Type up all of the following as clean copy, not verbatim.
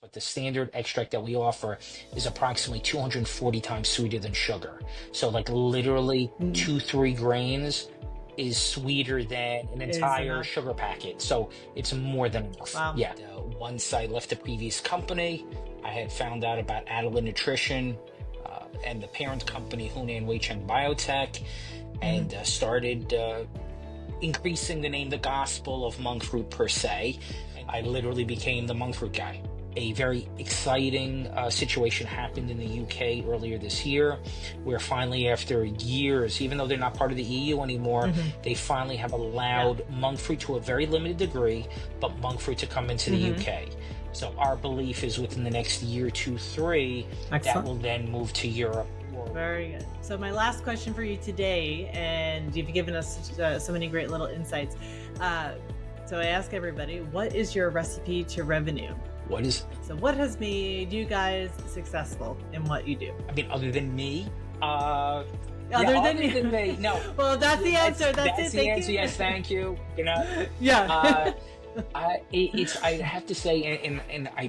but the standard extract that we offer is approximately 240 times sweeter than sugar. So like literally Mm, 2-3 grains is sweeter than an is entire enough. sugar packet. So it's more than enough. Wow. Yeah. Once I left the previous company, I had found out about Adallen Nutrition and the parent company, Hunan Weicheng Biotech, Hmm. and started increasing the name, the gospel of monk fruit per se. I literally became the monk fruit guy. A very exciting situation happened in the UK earlier this year, where finally, after years, even though they're not part of the EU anymore, Hmm. they finally have Yeah. allowed monk fruit to a very limited degree, but monk fruit to come into the Hmm. UK. So our belief is within the next year, two, three, that Excellent. will then move to Europe. Very good. So my last question for you today, and you've given us so many great little insights. Uh, so I ask everybody, what is your recipe to revenue? What is, So what has made you guys successful in what you do? I mean, other than me, uh, yeah, Other than other you. than me, no, Well, that's yeah, the answer. That's that's it. the Thank answer. you. Yes, thank you. Yeah. Uh, it's I have to say, and I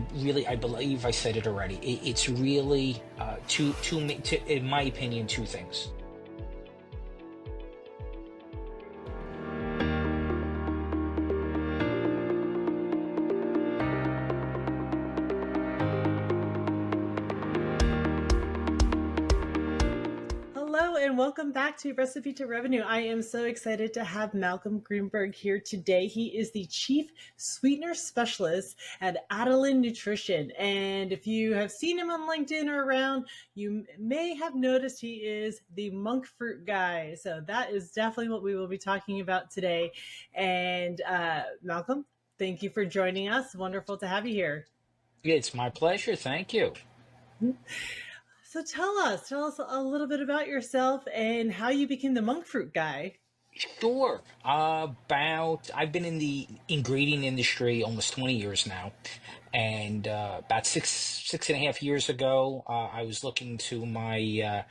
believe I said it already. It's really in my opinion, two things. Hello and welcome back to Recipe to Revenue. I am so excited to have Malcolm Greenberg here today. He is the Chief Sweetener Specialist at Adallen Nutrition. And if you have seen him on LinkedIn or around, you may have noticed he is the monk fruit guy. So that is definitely what we will be talking about today. And Malcolm, thank you for joining us. Wonderful to have you here. It's my pleasure. Thank you. So tell us a little bit about yourself and how you became the monk fruit guy. Sure. About I've been in the ingredient industry almost 20 years now, and about six and a half years ago, I was looking to my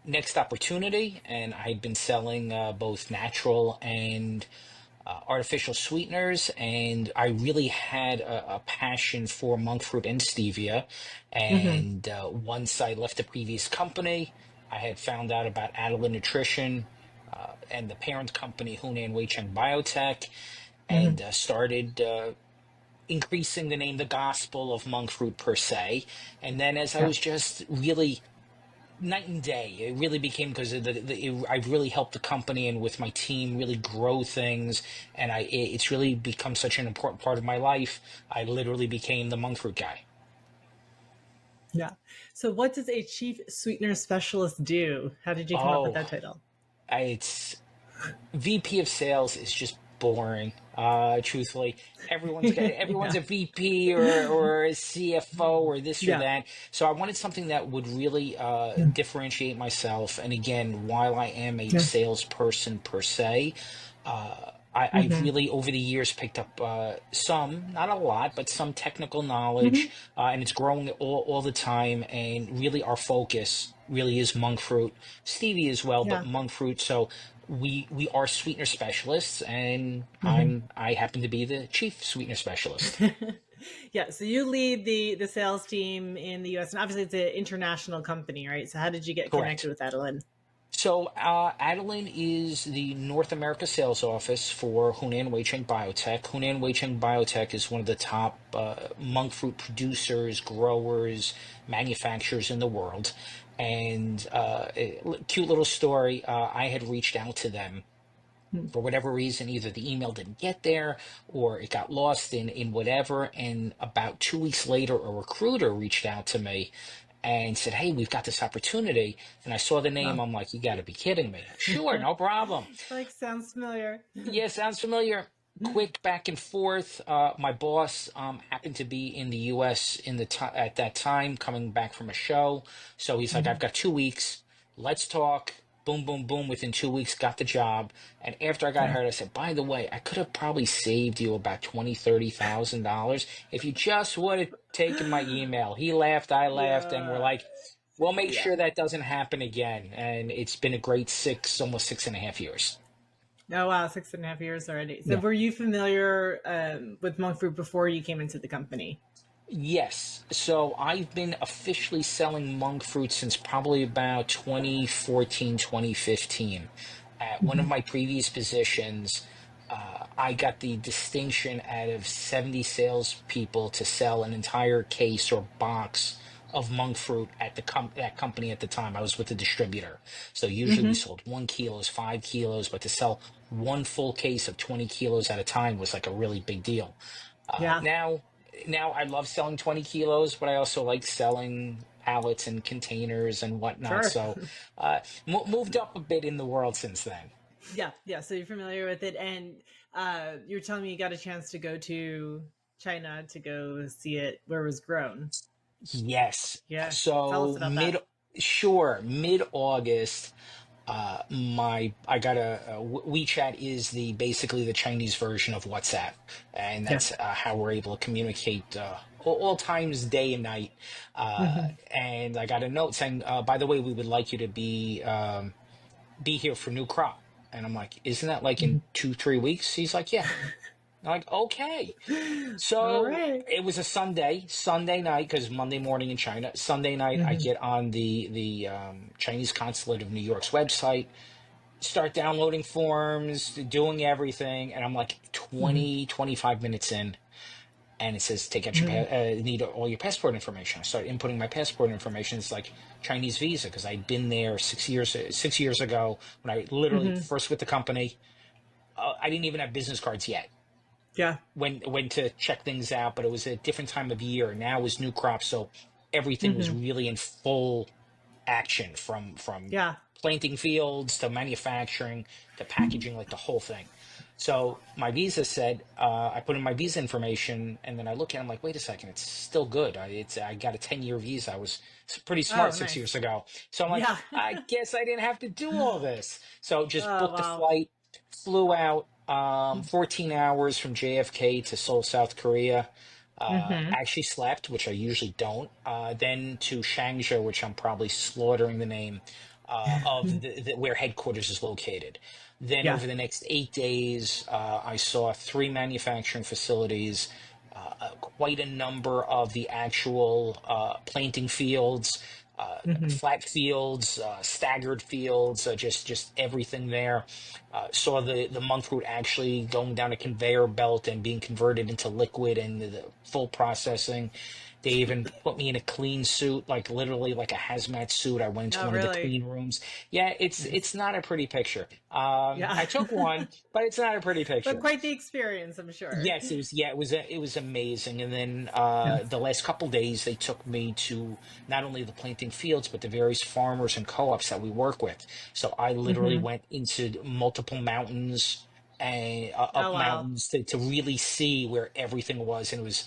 next opportunity, and I'd been selling both natural and artificial sweeteners, and I really had a passion for monk fruit and stevia. Mm-hmm. And once I left the previous company, I had found out about Adallen Nutrition and the parent company, Hunan Weicheng Biotech, Mm-hmm. and started increasing the name, the gospel of monk fruit per se. And then as I Yeah. was just really night and day. It really became because I've really helped the company and with my team really grow things, and it's really become such an important part of my life. I literally became the monk fruit guy. Yeah. So, what does a chief sweetener specialist do? How did you come up with Oh, that title? it's VP of sales is just boring. Truthfully, everyone's a VP or a CFO or this or Yeah. that. So I wanted something that would really differentiate myself. And again, while I am a Yeah. salesperson per se, I've Mm-hmm. really over the years picked up some, not a lot, but some technical knowledge, Mm-hmm. and it's growing all the time. And really, our focus really is monk fruit, stevia as well, but Yeah. monk fruit. So we are sweetener specialists, and Mm-hmm. I happen to be the chief sweetener specialist. Yeah. So you lead the sales team in the U.S. and obviously it's an international company, right? So how did you get connected Correct. with Adeline? So Adalyn is the North America sales office for Hunan Weicheng Biotech. Hunan Weicheng Biotech is one of the top monk fruit producers, growers, manufacturers in the world. And cute little story. I had reached out to them for whatever reason. Either the email didn't get there or it got lost in whatever. And about 2 weeks later, a recruiter reached out to me and said, "Hey, we've got this opportunity." And I saw the name. Oh, I'm like, "You got to be kidding me." Sure, no problem. like sounds familiar. Yeah, sounds familiar. Quick back and forth. My boss happened to be in the U.S. At that time, coming back from a show. So he's like, "I've got 2 weeks. Let's talk." Boom, boom, boom. Within 2 weeks, got the job. And after I got Yeah. hired, I said, "By the way, I could have probably saved you about $20,000, $30,000 if you just would have taken my email." He laughed, I laughed, and we're Yeah. like, "We'll make Yeah. sure that doesn't happen again." And it's been a great almost 6.5 years. Oh wow, 6.5 years already. So Yeah. were you familiar with monk fruit before you came into the company? Yes. So I've been officially selling monk fruit since probably about 2014, 2015. At one of Mhm. my previous positions, I got the distinction out of 70 salespeople to sell an entire case or box of monk fruit at that company at the time. I was with the distributor. So usually we Mhm. sold 1 kilos, 5 kilos, but to sell one full case of 20 kilos at a time was like a really big deal. Uh, Yeah, now, now I love selling 20 kilos, but I also like selling pallets and containers and whatnot. sure. So, moved up a bit in the world since then. Yeah, yeah. So you're familiar with it, and you're telling me you got a chance to go to China to go see it where it was grown. Yes. Yeah, tell us So about that. mid August, my I got WeChat is the basically the Chinese version of WhatsApp, and Yeah. that's how we're able to communicate all times, day and night. Hmm. And I got a note saying, by the way, we would like you to be here for new crop. And I'm like, isn't that like in 2, 3 weeks? He's like, yeah. I'm like, okay. All So right. it was a Sunday night, because Monday morning in China. Sunday night, I Hmm. get on the Chinese consulate of New York's website, start downloading forms, doing everything, and I'm like Hmm. 20, 25 minutes in, and it says take out your Hmm. need all your passport information. I start inputting my passport information. It's like Chinese visa, because I'd been there 6 years ago when I literally Hmm. first with the company. I didn't even have business cards yet Yeah. when to check things out, but it was a different time of year. Now it was new crop, so everything was Hmm. really in full action, from Yeah. planting fields to manufacturing to packaging, like the whole thing. So my visa said, I put in my visa information, and then I look at it, I'm like, wait a second, it's still good. I got a 10-year visa. I was pretty smart Oh, 6 years nice. ago. So I'm like, Yeah. I guess I didn't have to do all this. So just Oh, booked a wow. flight, flew out, 14 hours from JFK to Seoul, South Korea. Hmm. Actually slept, which I usually don't. Then to Shangzhou, which I'm probably slaughtering the name of where headquarters is located. Then Yeah. over the next 8 days, I saw three manufacturing facilities, quite a number of the actual planting fields, Hmm. flat fields, staggered fields, just everything there. Saw the monk fruit actually going down a conveyor belt and being converted into liquid, and the full processing. They even put me in a clean suit, like literally like a hazmat suit. I went into Oh, one of the really? clean rooms. Yeah, it's Nice. not a pretty picture. Yeah. I took one, but it's not a pretty But picture. quite the experience, I'm sure. Yes, it was. Yeah, it was amazing. And then Yeah. the last couple days, they took me to not only the planting fields, but the various farmers and co-ops that we work with. So I literally Hmm. went into multiple mountains and Oh, up wow. mountains to really see where everything was, and it was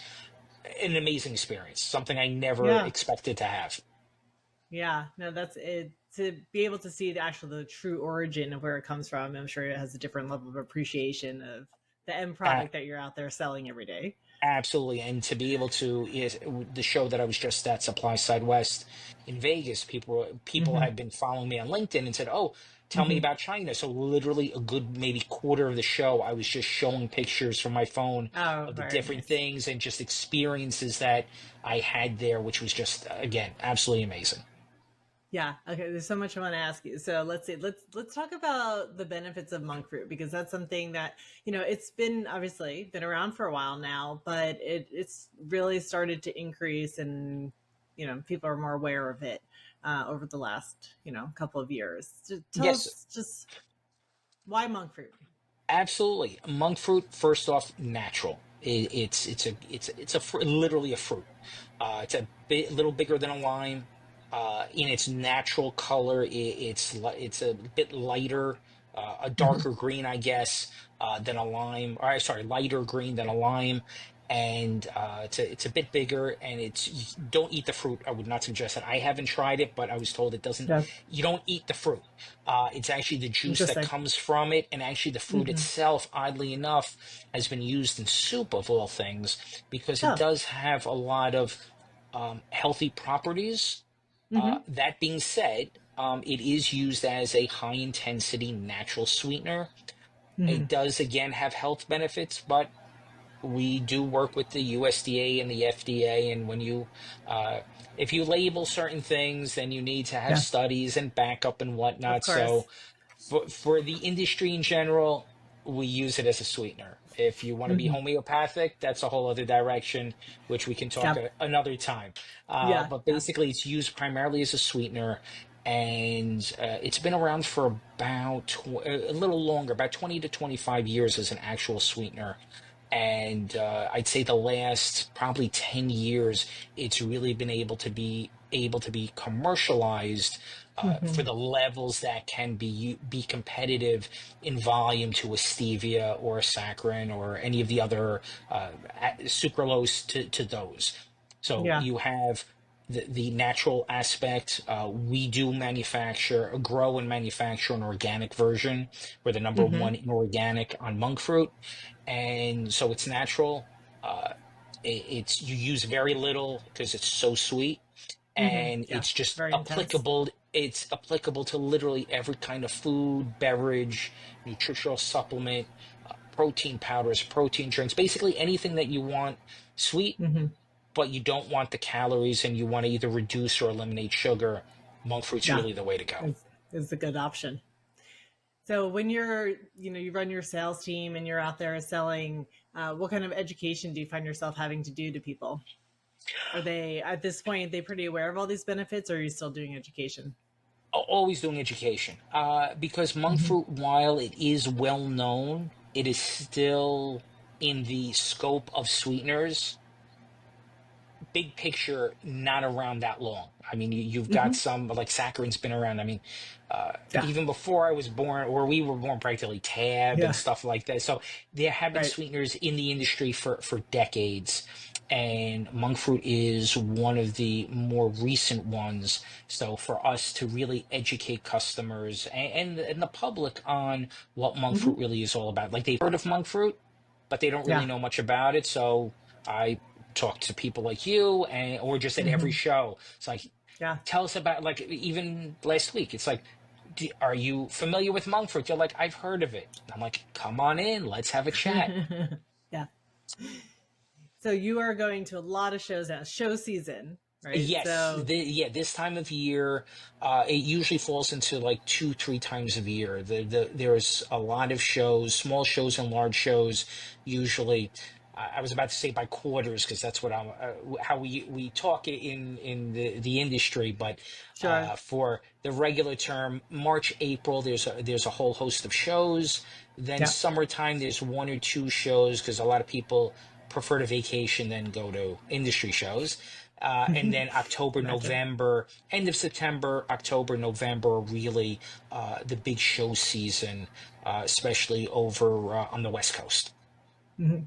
an amazing experience. Something I never Yeah. expected to have. Yeah. No, that's it. To be able to see the true origin of where it comes from, I'm sure it has a different level of appreciation of the end product that you're out there selling every day. Absolutely, and to be able to is the show that I was just at, Supply Side West in Vegas. People Hmm. had been following me on LinkedIn and said, "Oh, tell me Hmm. about China." So literally a good maybe quarter of the show, I was just showing pictures from my phone Oh, of the very different nice. things and just experiences that I had there, which was just again absolutely amazing. Yeah. Okay. There's so much I want to ask you. So let's see. Let's talk about the benefits of monk fruit because that's something that it's been obviously been around for a while now, but it's really started to increase, and people are more aware of it over the last couple of years. Tell Yes, us just why monk fruit. absolutely. Monk fruit, first off, natural. Literally a fruit. It's little bigger than a lime. In its natural color, it's a bit lighter, a Hmm. darker green, I guess, than a lime. Or sorry, lighter green than a lime. And it's a bit bigger, and you don't eat the fruit. I would not suggest it. I haven't tried it, but I was told it doesn't. Yeah. You don't eat the fruit. It's actually the juice that Interesting. comes from it, and actually the fruit Hmm. itself, oddly enough, has been used in soup of all things, because it Oh. does have a lot of healthy properties. Hmm. That being said, it is used as a high intensity natural sweetener. Hmm. It does again have health benefits, but we do work with the USDA and the FDA, and uh, if you label certain things, then you need to have Yeah, studies and backup and of whatnot. So course. for the industry in general, we use it as a sweetener. If you want to be Hmm. homeopathic, that's a whole other direction, which we can talk Yeah, another time. yeah, But yeah. basically, it's used primarily as a sweetener, and it's been around for a little longer, about 20 to 25 years as an actual sweetener. And I'd say the last probably 10 years, it's really been able to be commercialized for Hmm. the levels that can be competitive in volume to a stevia or a saccharin or any of the other sucralose to those. So Yeah. you have the natural aspect. We do grow and manufacture an organic version. We're the number Hmm. one in organic on monk fruit, and so it's natural. It's you use very little because it's so sweet, Hmm. and Yeah, it's just very intense. applicable. It's applicable to literally every kind of food, beverage, nutritional supplement, protein powders, protein drinks, basically anything that you want sweet, Hmm. but you don't want the calories and you want to either reduce or eliminate sugar. Monk fruit's Yeah, really the way to go. is a good option. So when you run your sales team and you're out there selling, what kind of education do you find yourself having to do to people? Are they at this point they pretty aware of all these benefits, or are you still doing education? Always doing education, because monk Hmm. fruit, while it is well known, it is still in the scope of sweeteners, big picture, not around that long. I mean, you've got Hmm. some like saccharin's been around. I mean, Yeah, even before I was born, or we were born, practically tab and yeah, stuff like that. So there have been right. sweeteners in the industry for decades, and monk fruit is one of the more recent ones. So for us to really educate customers and the public on what monk Hmm. fruit really is all about, like they've heard of monk fruit, but they don't really Yeah, know much about it. So I talk to people like you, and or just at every hmm, show. It's like, yeah, tell us about, like, even last week. It's like, are you familiar with monk fruit? They're like, I've heard of it. I'm like, come on in, let's have a chat. yeah. So you are going to a lot of shows now. Show season, right? Yes, So yeah, this time of year, it usually falls into like 2, 3 times a year. There's a lot of shows, small shows and large shows. Usually, I was about to say by quarters because that's what I'm how we talk it in the industry. But sure. for the regular term, March, April, there's a whole host of shows. Then Yeah. summertime, there's 1 or 2 shows because a lot of people prefer to vacation than go to industry shows. And then October, Imagine. November, end of September, October, November are really the big show season, especially over on the West Coast. Hmm.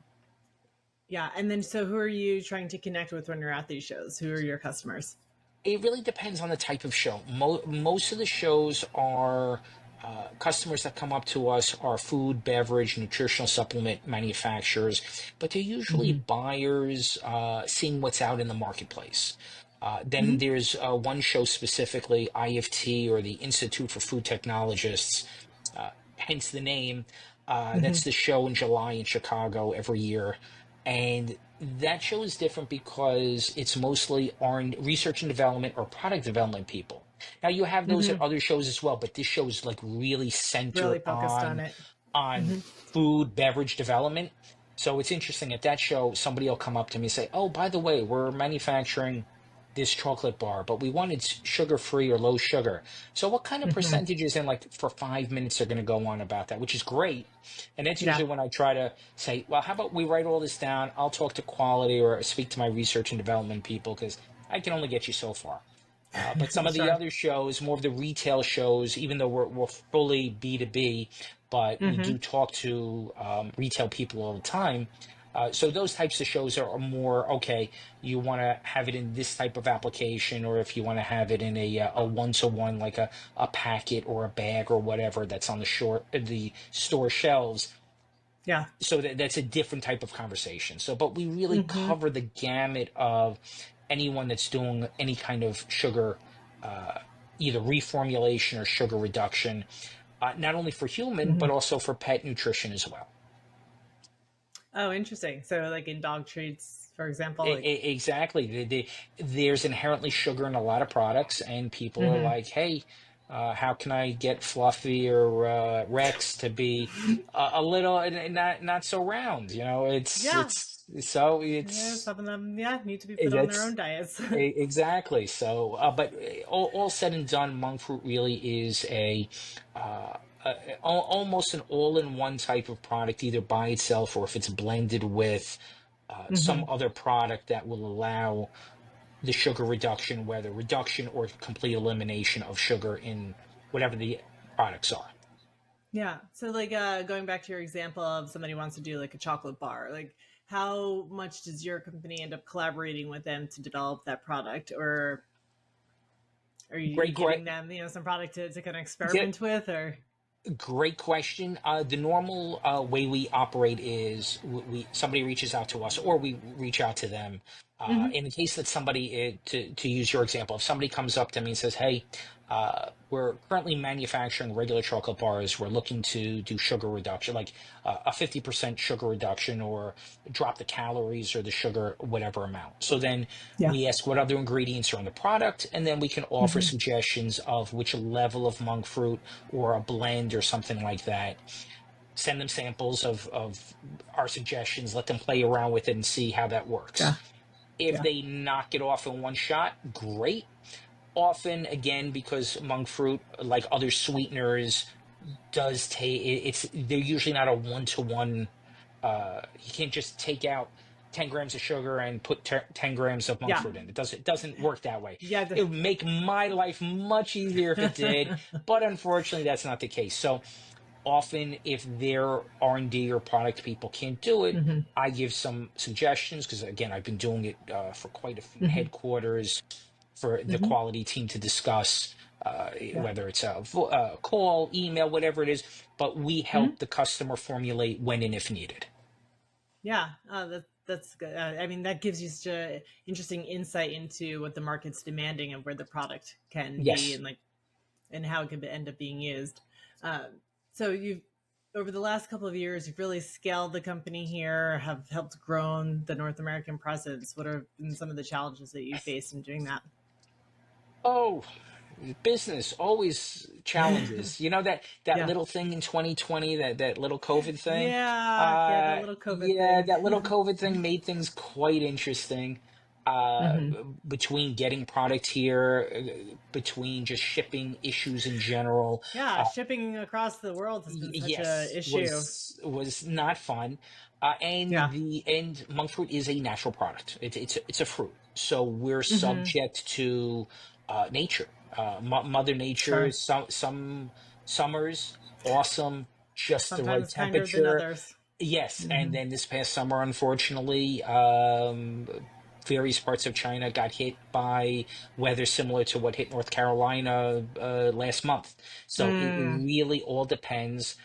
Yeah. And then, so who are you trying to connect with when you're at these shows? Who are your customers? It really depends on the type of show. Most of the shows are customers that come up to us are food, beverage, nutritional supplement manufacturers, but they're usually Hmm. buyers seeing what's out in the marketplace. Then Hmm. there's one show specifically, IFT, or the Institute for Food Technologists, hence the name. Hmm. That's the show in July in Chicago every year. And that show is different because it's mostly research and development or product development people. Now you have those at Hmm. other shows as well, but this show is like really centered Really focused on on it. on Hmm. food, beverage development. So it's interesting at that show, somebody will come up to me and say, "Oh, by the way, we're manufacturing this chocolate bar, but we wanted sugar free or low sugar. So what kind of Hmm. percentages in like for 5 minutes are going to go on about that?" Which is great. And that's Yeah. usually when I try to say, well, how about we write all this down? I'll talk to quality or speak to my research and development people because I can only get you so far. But some of the Sure. other shows, more of the retail shows, even though we're fully B2B, but we Hmm. do talk to retail people all the time. So those types of shows are more okay. You want to have it in this type of application, or if you want to have it in a one-to-one, like a packet or a bag or whatever that's on the store shelves. Yeah. So that's a different type of conversation. So, but we really Hmm. cover the gamut of anyone that's doing any kind of sugar, uh, either reformulation or sugar reduction, not only for human, Hmm. but also for pet nutrition as well. Oh, interesting. So, like in dog treats, for example, like. Exactly. There's inherently sugar in a lot of products, and people are Hmm. like, "Hey, how can I get Fluffy or Rex to be a little and not so round?" Yeah, so yeah, it's some of them, yeah, need to be put on their own that's diets. exactly. So, but all said and done, monk fruit really is uh, almost an all-in-one type of product, either by itself or if it's blended with some Hmm. other product that will allow the sugar reduction, whether reduction or complete elimination of sugar in whatever the products are. Yeah. So, like, going back to your example of somebody wants to do like a chocolate bar, like, how much does your company end up collaborating with them to develop that product, or are you Great, giving great. them, some product to kind of experiment with, or? Great question. The normal way we operate is somebody reaches out to us or we reach out to them. Hmm. In the case that somebody, to use your example, if somebody comes up to me and says, "Hey, we're currently manufacturing regular chocolate bars. We're looking to do sugar reduction, like a 50% sugar reduction, or drop the calories or the sugar, whatever amount." So then Yeah. we ask what other ingredients are in the product, and then we can offer Hmm. suggestions of which level of monk fruit or a blend or something like that. Send them samples of our suggestions, let them play around with it and see how that works. Yeah. If Yeah. they knock it off in one shot, great. Often, again, because monk fruit, like other sweeteners, does take they're usually not a one-to-one. You can't just take out 10 grams of sugar and put 10 grams of monk Yeah. fruit in. It doesn't work that way. Yeah. It would make my life much easier if it did, but unfortunately that's not the case. So often if their R&D or product people can't do it, Hmm. I give some suggestions because again I've been doing it for quite a few Hmm. headquarters for the Hmm. quality team to discuss, Yeah. whether it's a call, email, whatever it is, but we Hmm. help the customer formulate when and if needed. Yeah. That's good. I mean, that gives you such a interesting insight into what the market's demanding and where the product can be, Yes. and like, and how it could end up being used. So you've, over the last couple of years, you've really scaled the company here, have helped grown the North American presence. What are been some of the challenges that you faced in doing that? Oh, business always challenges. You know that Yeah. little thing in 2020, that little COVID thing. Yeah, the little COVID Yeah, thing. that little COVID thing made things quite interesting. Hmm. Between getting product here, between just shipping issues in general. Yeah, shipping across the world has been such a Yes, issue. was not fun. Yeah. And monk fruit is a natural product. It's a fruit, so we're Hmm. subject to nature, Mother Nature. Sure. Some summers awesome, just the right Sometimes kinder than temperature. others. Yes, and Hmm. then this past summer, unfortunately, various parts of China got hit by weather similar to what hit North Carolina last month. So it Mm. really all depends.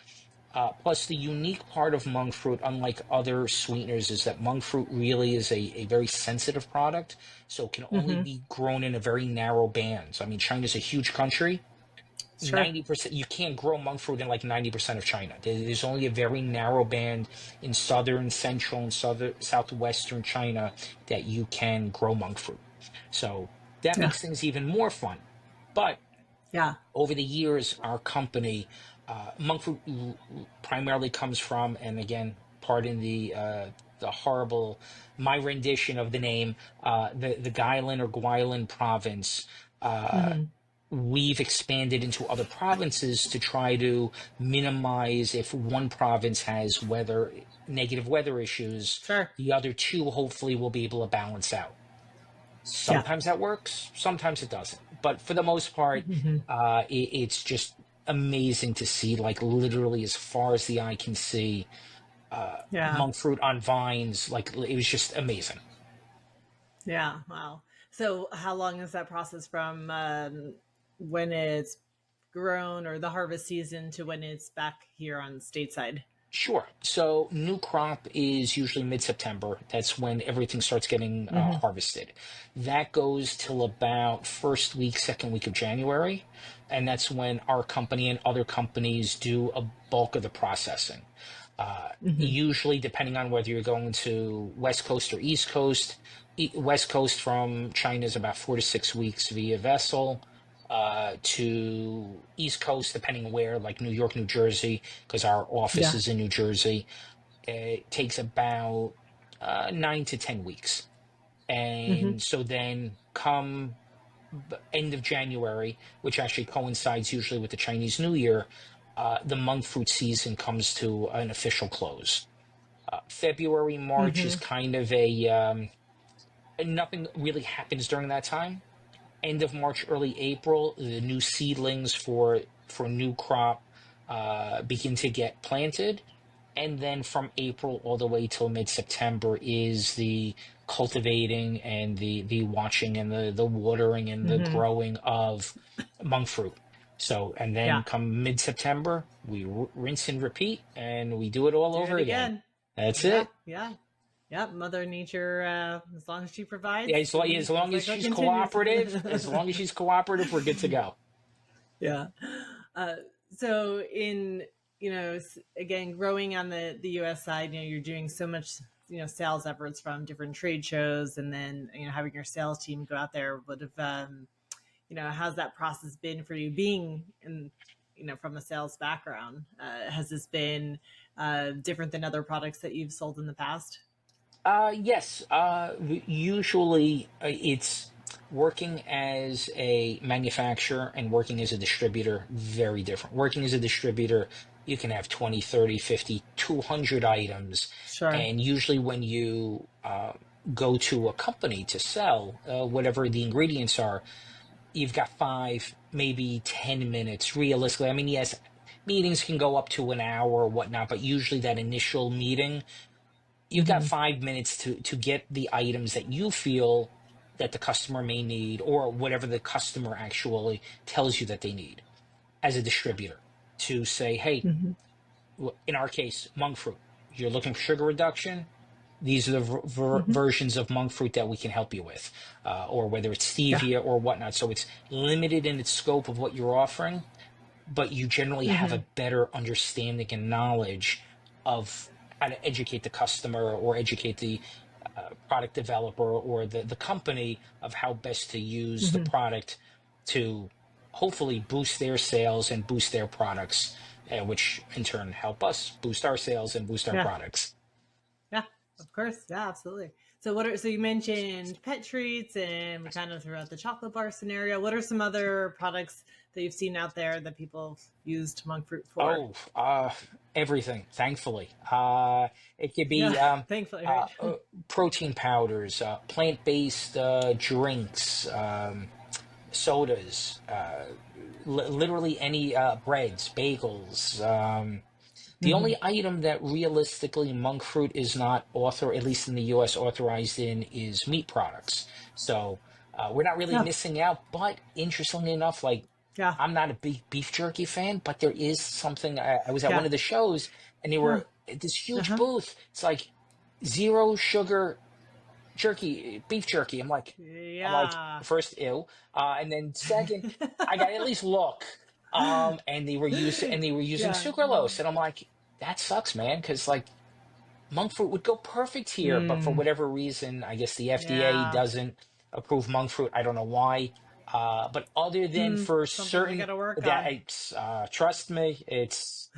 Plus, the unique part of monk fruit, unlike other sweeteners, is that monk fruit really is a very sensitive product, so it can only Hmm. be grown in a very narrow band. I mean, China's a huge country. Sure. 90%, you can't grow monk fruit in like 90% of China. There's only a very narrow band in southern, central, and southwestern China that you can grow monk fruit. So that Yeah. makes things even more fun. But Yeah. over the years, our company, monk fruit primarily comes from, and again, pardon the horrible, my rendition of the name, the Guilin or Guilin province. Uh, Hmm. we've expanded into other provinces to try to minimize if one province has negative weather issues, Sure. the other two hopefully will be able to balance out. Yeah. Sometimes that works, sometimes it doesn't. But for the most part, Hmm. it's just amazing to see, like literally as far as the eye can see, Yeah. monk fruit on vines. Like it was just amazing. Yeah. Wow. So, how long is that process from when it's grown or the harvest season to when it's back here on stateside? Sure. So new crop is usually mid-September. That's when everything starts getting Hmm. harvested. That goes till about first week, second week of January, and that's when our company and other companies do a bulk of the processing. Hmm. Usually, depending on whether you're going to West Coast or East Coast, West Coast from China is about 4 to 6 weeks via vessel. To East Coast, depending where, like New York, New Jersey, because our office Yeah. is in New Jersey, it takes about 9 to 10 weeks. Hmm. And so then come end of January, which actually coincides usually with the Chinese New Year, the monk fruit season comes to an official close. February, March is Hmm. kind of nothing really happens during that time. End of March, early April, the new seedlings for new crop begin to get planted, and then from April all the way till mid-September is the cultivating and the watching and the watering and the Hmm. growing of monk fruit. So, and then Yeah. come mid-September, we rinse and repeat, and we do it all Do over it again. again. That's Yeah. it. Yeah. Yeah. Mother Nature, as long as she Yeah, provides, as the long as cycle she's continues. cooperative, we're good to go. Yeah. Uh, so in, again, growing on the US side, you're doing so much, sales efforts from different trade shows, and then, having your sales team go out there would have, how's that process been for you being in, from a sales background? Has this been different than other products that you've sold in the past? Yes. Usually it's working as a manufacturer and working as a distributor, very different. Working as a distributor, you can have 20, 30, 50, 200 items. Sure. And usually when you go to a company to sell whatever the ingredients are, you've got 5, maybe 10 minutes realistically. I mean, yes, meetings can go up to an hour or whatnot, but usually that initial meeting you've got Hmm. 5 minutes to get the items that you feel that the customer may need or whatever the customer actually tells you that they need as a distributor to say, hey, Hmm. in our case, monk fruit, you're looking for sugar reduction. These are the Hmm. versions of monk fruit that we can help you with, or whether it's Yeah. stevia or whatnot. So it's limited in its scope of what you're offering, but you generally have Hmm. a better understanding and knowledge of how to educate the customer or educate the product developer or the company of how best to use the Hmm. product to hopefully boost their sales and boost their products, which in turn help us boost our sales and boost our Yeah. products. Yeah, of course. Yeah, absolutely. So you mentioned pet treats, and we kind of threw out the chocolate bar scenario. What are some other products that you've seen out there that people have used monk fruit for? Oh, everything, thankfully. It could Yeah, be thankfully, uh, right? uh, protein powders, plant-based drinks, sodas, literally any breads, bagels. The Hmm. only item that realistically monk fruit is not at least in the US, authorized in is meat products. So we're not really Oh, missing out. But interestingly enough, like yeah, I'm not a big beef jerky fan, but there is something. I was at one yeah. of the shows and they Huh. were at this Uh huge huh. booth. It's like zero sugar jerky, beef jerky. I'm like, Yeah. first, ew, and then second, I got to at least look. And they were using Yeah. sucralose, and I'm like, that sucks, man, because like monk fruit would go perfect here, but for Mm, whatever reason, I guess the FDA yeah. doesn't approve monk fruit. I don't know why. But other than Hmm. for Something they got certain to work that on. it's trust me, it's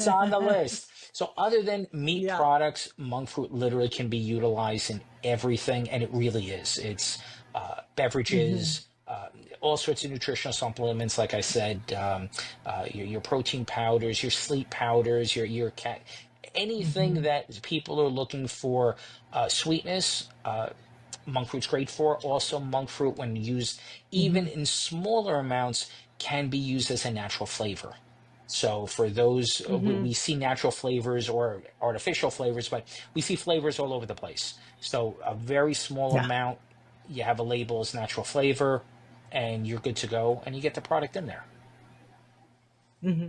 on the list. So other than meat Yeah. products, monk fruit literally can be utilized in everything, and it really is. It's Hmm. beverages. All sorts of nutritional supplements, like I said, your protein powders, your sleep powders, your cat anything Hmm. that people are looking for sweetness, monk fruit's great for. Also, monk fruit, when used even Hmm. in smaller amounts, can be used as a natural flavor. So, for those, we Hmm. see natural flavors or artificial flavors, but we see flavors all over the place. So, a very small Yeah. amount, you have a label as natural flavor, and you're good to go, and you get the product in there. Hmm.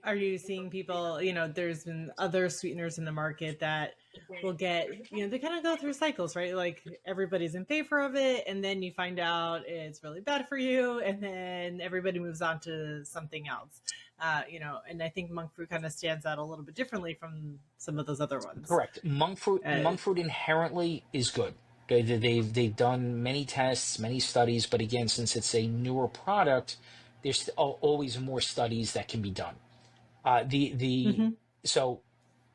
Are you seeing people, there's been other sweeteners in the market that will get, they kind of go through cycles, right? Like everybody's in favor of it, and then you find out it's really bad for you, and then everybody moves on to something else. And I think monk fruit kind of stands out a little bit differently from some of those other ones. Correct. Monk fruit inherently is good. They've done many tests, many studies, but again, since it's a newer product, there's always more studies that can be done. The Mm-hmm. so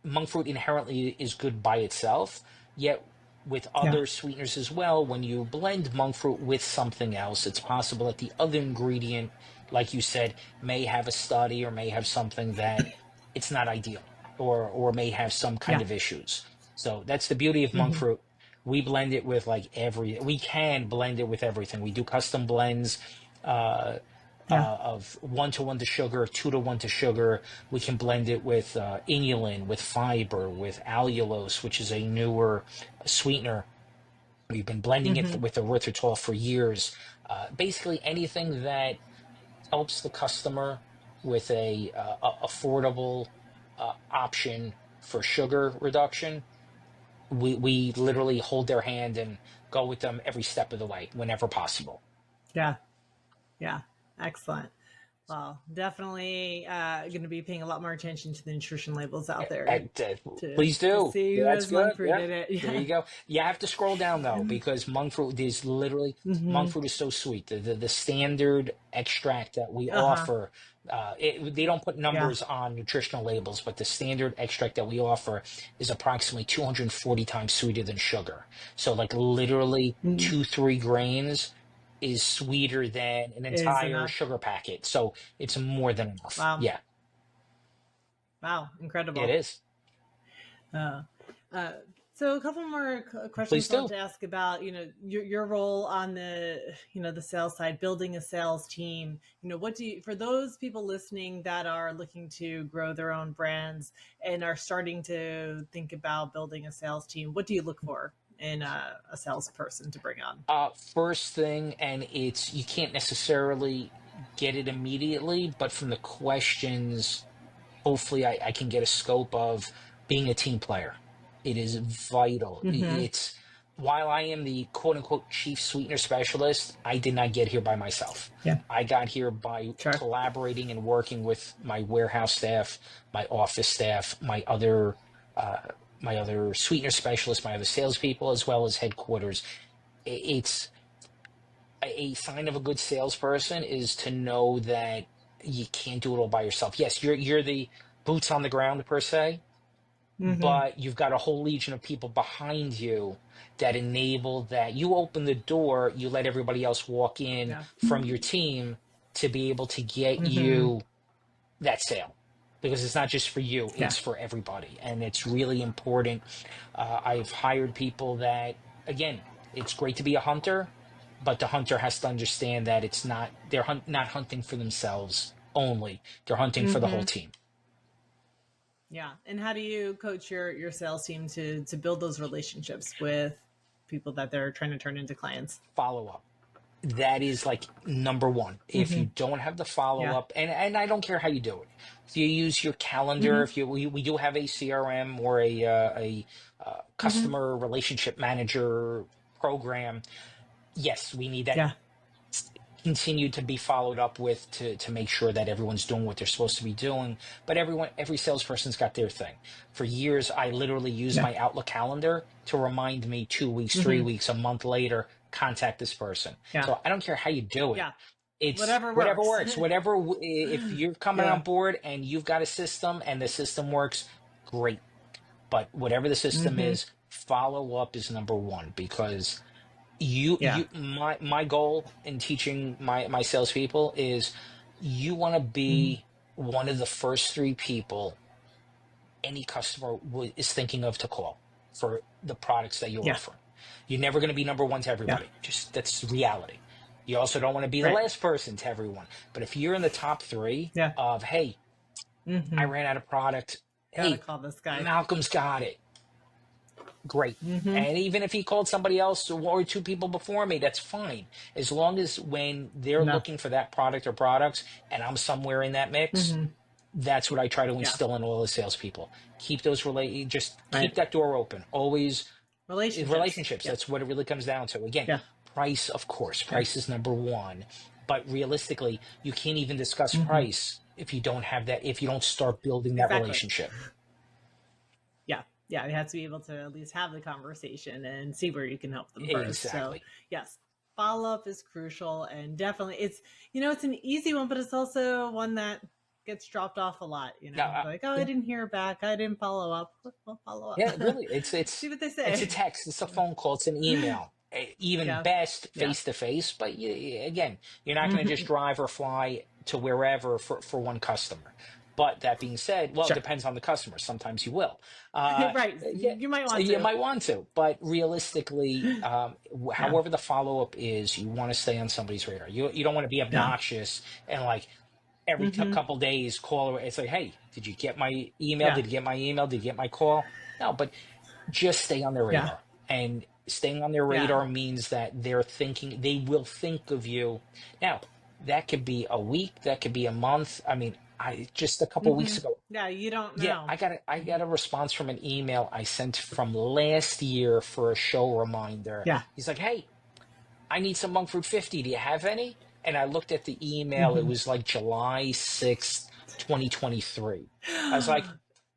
monk fruit inherently is good by itself, yet with Yeah. other sweeteners as well, when you blend monk fruit with something else, it's possible that the other ingredient, like you said, may have a study or may have something that it's not ideal, or may have some kind Yeah. of issues. So that's the beauty of monk Mm-hmm. fruit. We blend it with we can blend it with everything. We do custom blends. Uh, Yeah. of 1-to-1 to sugar, 2-to-1 to sugar. We can blend it with inulin, with fiber, with allulose, which is a newer sweetener. We've been blending it Mm-hmm. with erythritol for years. Basically, anything that helps the customer with a affordable option for sugar reduction. We literally hold their hand and go with them every step of the way whenever possible. Yeah. Yeah. Excellent. Well, definitely going to be paying a lot more attention to the nutrition labels out there And, to please to do. see Yeah, who that's has monk good. fruit Yeah. in it. There you Yeah. go. You have to scroll down though, because monk Mm-hmm. fruit is so sweet. The standard extract that we Uh huh. offer, they don't put Yeah. numbers on nutritional labels, but the standard extract that we offer is approximately 240 times sweeter than sugar. So like literally Mm. 2-3 grains is sweeter than an Is entire enough. sugar packet. So it's more than enough. Wow. Yeah, Wow. it Incredible. is. Uh, uh, so a couple more Please questions I want do. to ask about, your role on the sales side, building a sales team. What do you, for those people listening that are looking to grow their own brands and are starting to think about building a sales team, what do you look for in a salesperson to bring on? First thing, and it's you can't necessarily get it immediately, but from the questions, hopefully I can get a scope of being a team player. It is vital. Mm-hmm. It's while I am the quote unquote chief sweetener specialist, I did not get here by myself. Yeah. I got here by Sure. collaborating and working with my warehouse staff, my office staff, my other sweetener specialists, my other salespeople, as well as headquarters. It's a sign of a good salesperson is to know that you can't do it all by yourself. Yes, you're the boots on the ground per se, Mm-hmm. but you've got a whole legion of people behind you that enable that. You open the door, you let everybody else walk in Yeah. from your team to be able to get Mm-hmm. you that sale. Because it's not just for you, Yeah. it's for everybody. And it's really important. I've hired people that, again, it's great to be a hunter, but the hunter has to understand that it's not, not hunting for themselves only. They're hunting for the whole Mm-hmm. team. Yeah. And how do you coach your sales team to build those relationships with people that they're trying to turn into clients? Follow up. That is like number one. If you Mm-hmm. don't have the follow Yeah. up, and I don't care how you do it. If you use your calendar, Mm-hmm. if you we do have a CRM or a Mm-hmm. customer relationship manager program. Yes, we need that Yeah. continue to be followed up with to make sure that everyone's doing what they're supposed to be doing. But every salesperson's got their thing. For years, I literally used Yeah. my Outlook calendar to remind me 2 weeks, three Mm-hmm. weeks, a month later, contact this person. Yeah. So I don't care how you do it. Yeah. It's Whatever whatever works. works. If you're coming on Yeah. board and you've got a system and the system works, great. But whatever the system Mm-hmm. is, follow up is number one, because Yeah. my goal in teaching my salespeople is you want to Mm-hmm. be one of the first three people any customer is thinking of to call for the products that you're Yeah. offering. You're never going to be number one to Yeah. everybody. Just that's reality. You also don't want to be the Right. last person to everyone. But if you're in the top three Yeah. of, hey, I Mm-hmm. ran out of product. Gotta Hey, call this guy. Malcolm's got it. Great. Mm-hmm. And even if he called somebody else or two people before me, that's fine. As long as when they're No. looking for that product or products and I'm somewhere in that mix, Mm-hmm. That's what I try to Yeah. instill in all the salespeople. Keep those just keep Right. that door open. Always Relationships. relationships. Yep. That's what it really comes down to. Again, Yeah. price, of course, Sure. price is number one. But realistically, you can't even discuss Hmm. price if you don't have that, if you don't start building that Exactly. relationship. Yeah. Yeah. You have to be able to at least have the conversation and see where you can help them first. So, Exactly. yes, follow up is crucial. And definitely, it's an easy one, but it's also one that gets dropped off a lot. Now, Like, oh, I yeah, didn't hear back. I didn't follow up. Well, follow up. yeah, really, See what they it's a say. text, it's a phone call, it's an email. Even Yeah. best Yeah. face to face, but again, you're not going to just Hmm. drive or fly to wherever for one customer. But that being said, well, it Sure. depends on the customer. Sometimes you will. Uh, Right. yeah, You might want you to. might want to, but realistically, Yeah. however the follow up is, you want to stay on somebody's radar. You don't want to be Yeah. obnoxious and like every Hmm. couple days call. It's like, hey, did you get my email? Yeah. Did you get my email? Did you get my call? No, but just stay on their Yeah. radar. And staying on their Yeah. radar means that they will think of you. Now, that could be a week, that could be a month. I mean, I just a couple Hmm. weeks ago, Yeah. You don't yeah, know. I got a response from an email I sent from last year for a show reminder. Yeah. He's like, hey, I need some monk fruit 50. Do you have any? And I looked at the email. It Hmm. was like July 6th, 2023. I was like,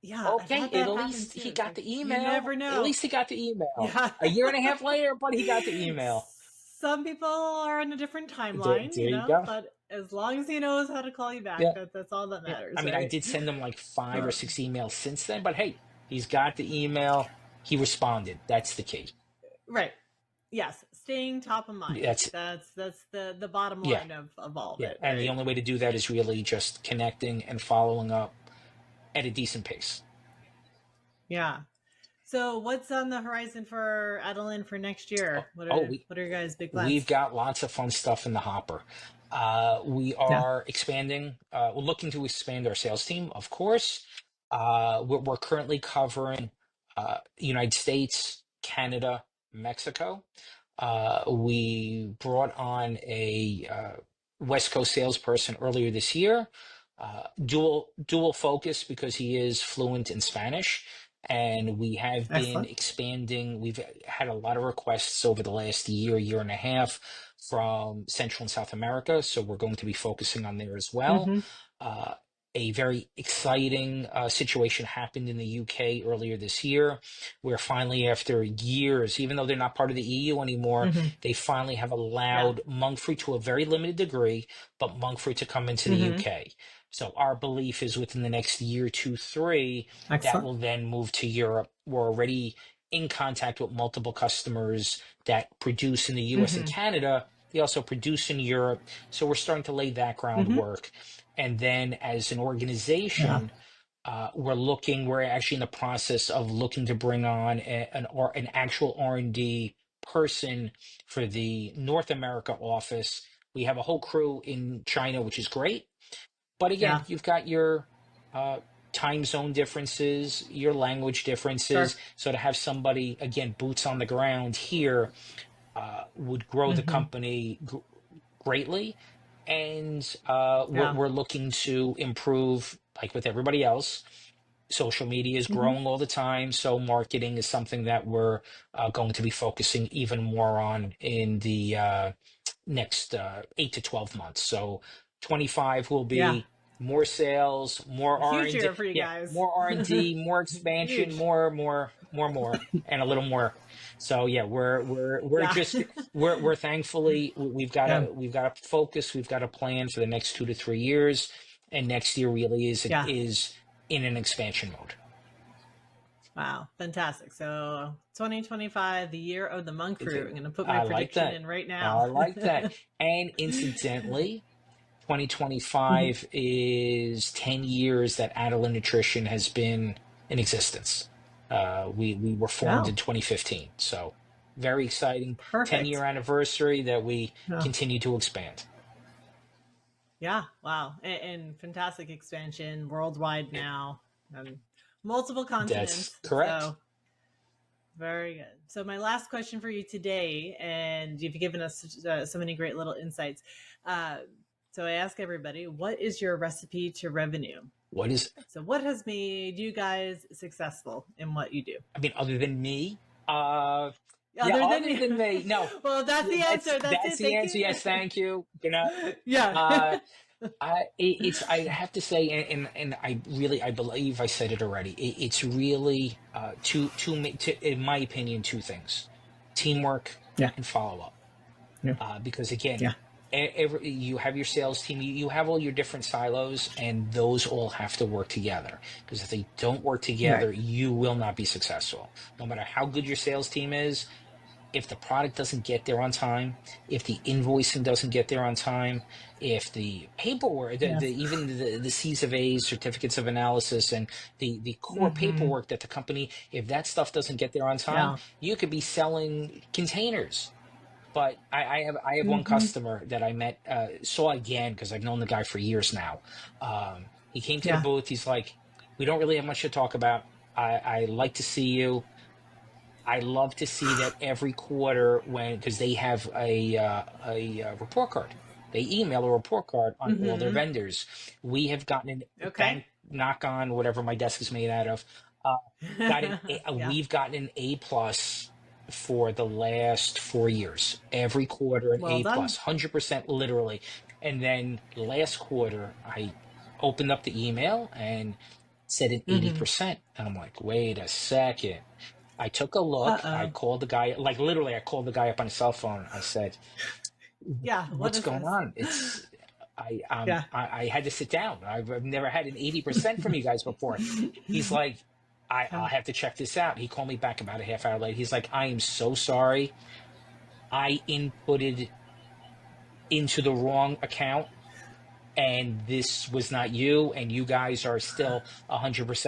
Yeah, I've okay, had at that happen least too. he It's got like the you never email. At know. least he got the email. Yeah. A year and a half later, but he got the email. Some people are on a different timeline, There you go. but as long as he knows how to call you back, Yeah. that's all that Yeah. I matters, mean, I right? did send him like five or Uh, six emails since then, but hey, he's got the email. He responded. That's the key. right. Yes, staying top of mind. That's, That's the bottom yeah. line of all of Yeah. it, And the right? only way to do that is really just connecting and following up at a decent pace. Yeah. So, what's on the horizon for Adalyn for next year? Oh, What oh, are what are your guys' big we've plans? got lots of fun stuff in the hopper. We Yeah. are expanding. We're looking to expand our sales team, of course. We're currently covering United States, Canada, Mexico. We brought on a West Coast salesperson earlier this year. Dual focus because he is fluent in Spanish, and we have been Excellent. expanding. We've had a lot of requests over the last year and a half from Central and South America, so we're going to be focusing on there as well. Mm-hmm. Uh, a very exciting situation happened in the UK earlier this year, where finally, after years, even though they're not part of the EU anymore, Mm-hmm. they finally have Yeah. allowed monk fruit to a very limited degree, but monk fruit to come into the Mm-hmm. UK. So our belief is within the next year, two, three, that Excellent. will then move to Europe. We're already in contact with multiple customers that produce in the US and Mm-hmm. Canada. They also produce in Europe. So we're starting to lay that Mm-hmm. groundwork. And then as an Yeah. organization, we're actually in the process of looking to bring on an actual R&D person for the North America office. We have a whole crew in China, which is great. But again, Yeah. you've got your uh, time zone differences, your language differences. Sure. So to have somebody, again, boots on the ground here, would grow the Mm-hmm. company greatly. And Yeah. we're looking to improve, like with everybody else. Social media is Mm-hmm. growing all the time, so marketing is something that we're going to be focusing even more on in the next 8 to 12 months. So 25 will Yeah. be more sales, more A huge R&D. year for you Yeah, guys. more R&D, more expansion, Huge. more, and a little more. So yeah, we're Yeah. just we're thankfully Yeah. we've got a focus, we've got a plan for the next 2 to 3 years, and next year really Yeah. is in an expansion mode. Wow. Fantastic. So 2025, the year of the monk fruit. I'm going to put my I like prediction that. in right I now. like that. And incidentally, Mhm. 2025 is 10 years that Adallen Nutrition has been in existence. We were formed Oh, in 2015. So very exciting 10-year perfect. anniversary that we Oh, continue to expand. yeah. Wow. And fantastic expansion worldwide now and multiple That's continents. correct. So very good. So my last question for you today, and you've given us so many great little insights. Uh, so I ask everybody, what is your recipe to revenue? What is, So, what has made you guys successful in what you do? I mean, other than me, uh, yeah, Other than other you. than me, no, Well, that's yeah, the answer. That's that's it. the Thank answer. you. Yes, thank you. You know, Yeah. uh, it's, I have to say, and I believe I said it already. It's really, in my opinion, two things: teamwork Yeah. and follow up. Yeah. Because again, Yeah. you have your sales team, you have all your different silos, and those all have to work together. Because if they don't work Right. together, you will not be successful. No matter how good your sales team is, if the product doesn't get there on time, if the invoicing doesn't get there on time, if the paperwork, Yes. even the C's of A's, certificates of analysis, and the core Mm-hmm. paperwork that the company, if that stuff doesn't get there on time, Yeah. you could be selling containers. But I have one Mm-hmm. customer that I met, saw again, because I've known the guy for years now. He came to the Yeah. booth. He's like, "We don't really have much to talk about. I like to see you. I love to see that every quarter, when, because they have a report card. They email a report card on all their Mm-hmm. vendors. We have gotten an, Okay. thank, knock on whatever my desk is made out of. Uh, Yeah. we've gotten an A+ for the last 4 years. Every quarter an Well done. A+, 100% literally. And then last quarter, I opened up the email and said an Mm-hmm. 80%. And I'm like, wait a second. I took a look. I Uh-oh. called the guy, like literally, I called the guy up on his cell phone. I said, Yeah. What "What's is going this? on?" Yeah. I had to sit down. I've never had an 80% from you guys before. He's like, Yeah. I'll have to check this out. He called me back about a half hour later. He's like, "I am so sorry. I inputted into the wrong account, and this was not you, and you guys are still 100%."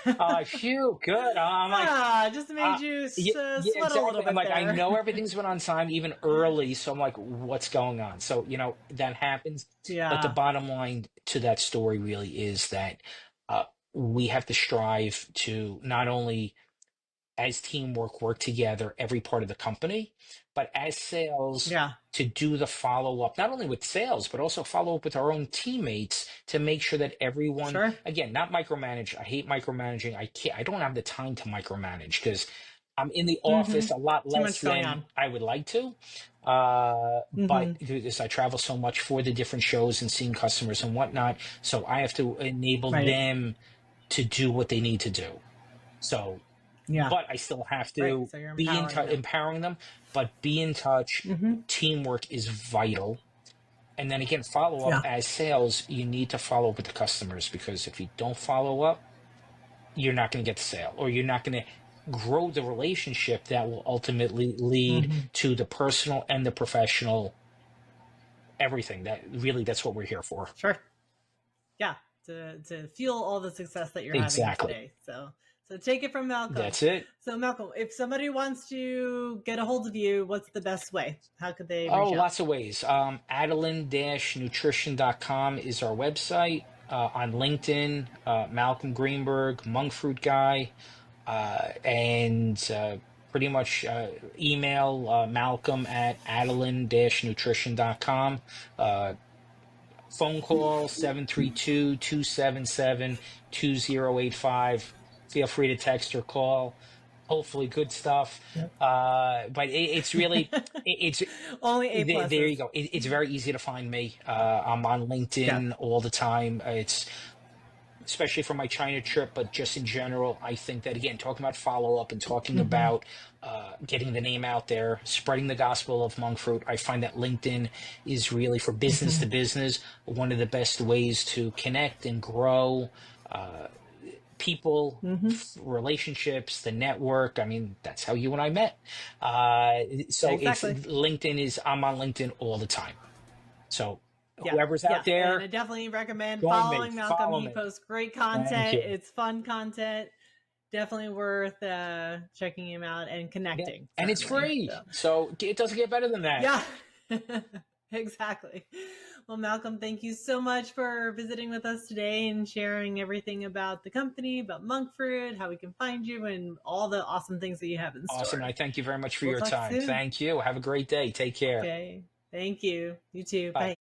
I'm like, phew, good. I'm like, Just Uh, made you yeah, yeah, sweat a little exactly. I'm bit like, I there. know everything's been on time, even early. So I'm like, what's going on? So, that happens. But the Yeah. bottom line to that story really is that uh, we have to strive to not only as teamwork work together every part of the company, but as sales Yeah. to do the follow up, not only with sales, but also follow up with our own teammates to make sure that everyone, Sure. again, not micromanage. I hate micromanaging. I don't have the time to micromanage because I'm in the Mm-hmm. office a lot Too less much going than on. I would like to. Mm-hmm. But because I travel so much for the different shows and seeing customers and whatnot, so I have to enable Right. them to do what they need to do. So, Yeah. but I still have Right. to So you're be empowering them. empowering them, but be in touch. Mm-hmm. Teamwork is vital. And then again, follow up Yeah. as sales, you need to follow up with the customers, because if you don't follow up, you're not going to get the sale, or you're not going to grow the relationship that will ultimately lead Mm-hmm. to the personal and the professional, everything. That really, that's what we're here for. Sure. Yeah. To fuel all the success that you're having Exactly. today. So take it from Malcolm. That's it. So Malcolm, if somebody wants to get a hold of you, what's the best way? How could they Oh, reach out? lots of ways. Adallen-nutrition.com is our website. On LinkedIn, Malcolm Greenberg, monk fruit guy, and pretty much email Malcolm at Adallen-nutrition.com. Uh, Phone call 732-277-2085. Feel free to text or call. Hopefully good stuff. Yep. But it's really, it's Only A there pluses. you go. It's very easy to find me. I'm on Yeah. LinkedIn all the time. It's especially for my China trip, but just in general, I think that again, talking about follow up and talking Mm-hmm. about getting the name out there, spreading the gospel of monk fruit, I find that LinkedIn is really, for business Mm-hmm. to business, one of the best ways to connect and grow. Uh, People, Mm-hmm. relationships, the network. I mean, that's how you and I met. So it's Exactly. LinkedIn is, I'm on LinkedIn all the time. So Yeah. whoever's out Yes. And I there, definitely recommend join me, following Malcolm. follow He me. posts great Thank content. you. It's fun content. Definitely worth checking him out and Yeah, connecting, and it's certainly. free, So, so it doesn't get better than that. yeah. Exactly. Well, Malcolm, thank you so much for visiting with us today and sharing everything about the company, about monk fruit, how we can find you, and all the awesome things that you have in Awesome, and store. I thank you very much for We'll your talk time. soon. Thank you. Have a great day. Take care. Okay. Thank you. You too. Bye. Bye.